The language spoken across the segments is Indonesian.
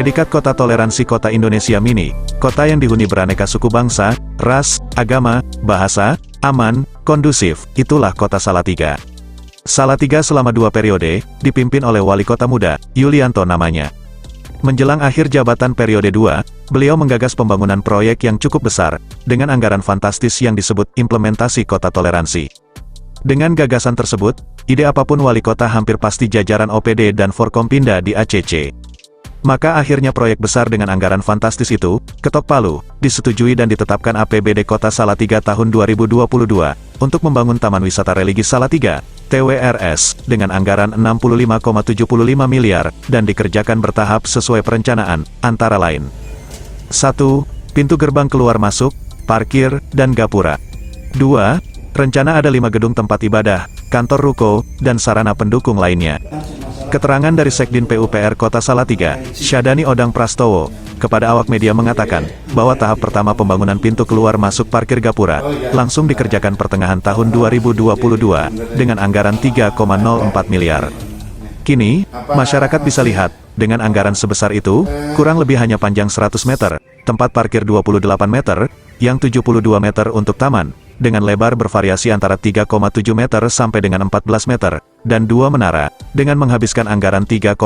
Predikat Kota Toleransi Kota Indonesia Mini, kota yang dihuni beraneka suku bangsa, ras, agama, bahasa, aman, kondusif, itulah kota Salatiga. Salatiga selama 2 periode, dipimpin oleh wali kota muda, Yulianto namanya. Menjelang akhir jabatan periode 2, beliau menggagas pembangunan proyek yang cukup besar, dengan anggaran fantastis yang disebut implementasi kota toleransi. Dengan gagasan tersebut, ide apapun wali kota hampir pasti jajaran OPD dan Forkompinda di ACC. Maka akhirnya proyek besar dengan anggaran fantastis itu, ketok palu, disetujui dan ditetapkan APBD Kota Salatiga tahun 2022, untuk membangun Taman Wisata Religi Salatiga, TWRS, dengan anggaran 65,75 miliar, dan dikerjakan bertahap sesuai perencanaan, antara lain. 1. Pintu gerbang keluar masuk, parkir, dan gapura. 2. Rencana ada 5 gedung tempat ibadah, kantor ruko, dan sarana pendukung lainnya. Keterangan dari Sekdin PUPR Kota Salatiga, Syadani Odang Prastowo, kepada awak media mengatakan, bahwa tahap pertama pembangunan pintu keluar masuk parkir gapura, langsung dikerjakan pertengahan tahun 2022, dengan anggaran 3,04 miliar. Kini, masyarakat bisa lihat, dengan anggaran sebesar itu, kurang lebih hanya panjang 100 meter, tempat parkir 28 meter, yang 72 meter untuk taman, dengan lebar bervariasi antara 3,7 meter sampai dengan 14 meter, dan 2 menara, dengan menghabiskan anggaran 3,04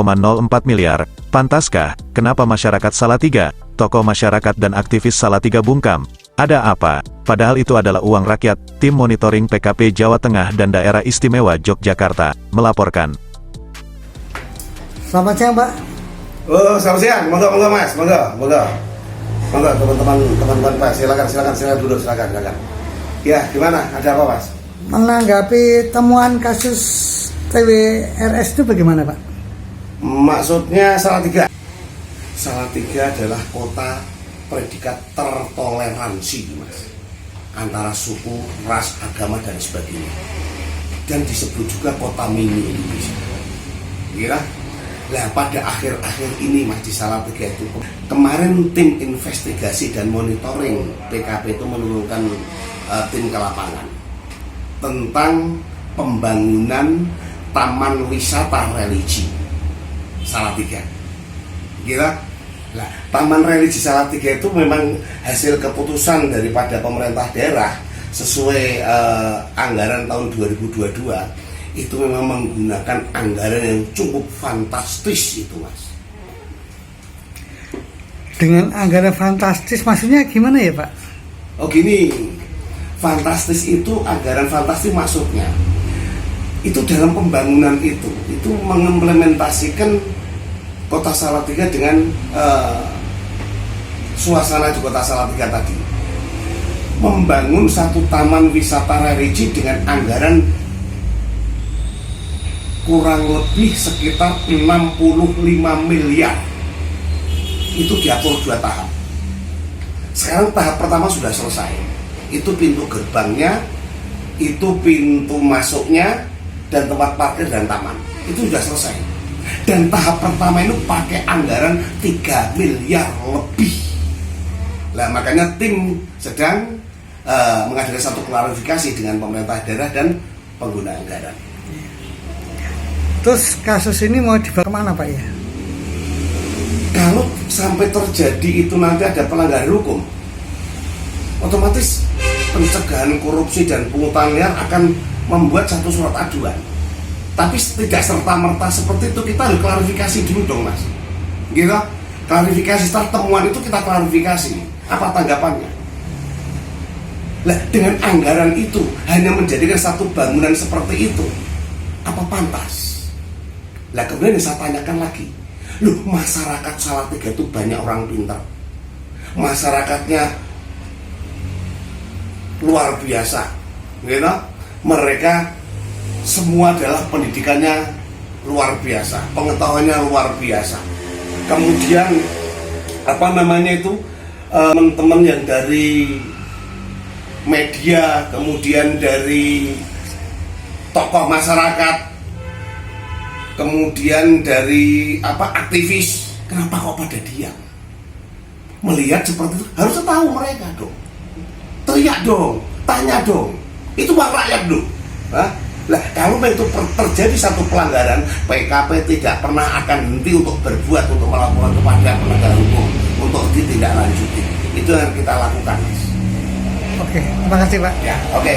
miliar. Pantaskah, kenapa masyarakat Salatiga, tokoh masyarakat dan aktivis Salatiga bungkam? Ada apa? Padahal itu adalah uang rakyat. Tim Monitoring PKP Jawa Tengah dan Daerah Istimewa Yogyakarta, melaporkan. Selamat siang, Pak. Oh, selamat siang. Monggo Mas, monggo teman-teman Pak, silakan duduk, silakan. Ya, gimana? Ada apa, Mas? Menanggapi temuan kasus TWRS itu bagaimana, Pak? Maksudnya Salatiga adalah kota predikat tertoleransi, Mas, antara suku, ras, agama, dan sebagainya. Dan disebut juga kota mini Indonesia. Kira? Nah, pada akhir-akhir ini, Mas, di Salatiga itu, kemarin tim investigasi dan monitoring PKP itu menurunkan tim ke lapangan tentang pembangunan Taman Wisata Religi Salatiga. Kira? Nah, Taman Religi Salatiga itu memang hasil keputusan daripada pemerintah daerah sesuai anggaran tahun 2022. Itu memang menggunakan anggaran yang cukup fantastis itu, Mas. Dengan anggaran fantastis maksudnya gimana ya, Pak? Oh gini, fantastis itu anggaran fantastis maksudnya itu dalam pembangunan itu mengimplementasikan kota Salatiga dengan suasana di kota Salatiga tadi, membangun satu taman wisata religi dengan anggaran kurang lebih sekitar 65 miliar. Itu diatur 2 tahap. Sekarang tahap pertama sudah selesai. Itu pintu gerbangnya, itu pintu masuknya, dan tempat parkir dan taman. Itu sudah selesai. Dan tahap pertama itu pakai anggaran 3 miliar lebih. Nah, makanya tim sedang mengadakan satu klarifikasi dengan pemerintah daerah dan pengguna anggaran. Terus kasus ini mau dibawa kemana, Pak ya? Kalau sampai terjadi itu nanti ada pelanggaran hukum, otomatis pencegahan korupsi dan pungutan liar akan membuat satu surat aduan. Tapi tidak serta-merta seperti itu, kita harus klarifikasi dulu dong, Mas. Gitu? Klarifikasi setelah temuan itu kita klarifikasi. Apa tanggapannya? Nah, dengan anggaran itu hanya menjadikan satu bangunan seperti itu, apa pantas? Nah, kemudian saya tanyakan lagi, loh, masyarakat Salatiga itu banyak orang pintar, masyarakatnya luar biasa, gitu? Mereka semua adalah pendidikannya luar biasa, pengetahuannya luar biasa. Kemudian teman-teman yang dari media, kemudian dari tokoh masyarakat, kemudian dari aktivis, kenapa kok pada diam? Melihat seperti itu, harusnya tahu mereka dong. Teriak dong, tanya dong. Itu uang rakyat dong. Hah? Nah, kalau itu terjadi satu pelanggaran, PKP tidak pernah akan henti untuk berbuat, untuk melakukan kepada penegak hukum, untuk ditindaklanjuti. Itu yang kita lakukan, Mas. Oke, terima kasih Pak. Ya, oke.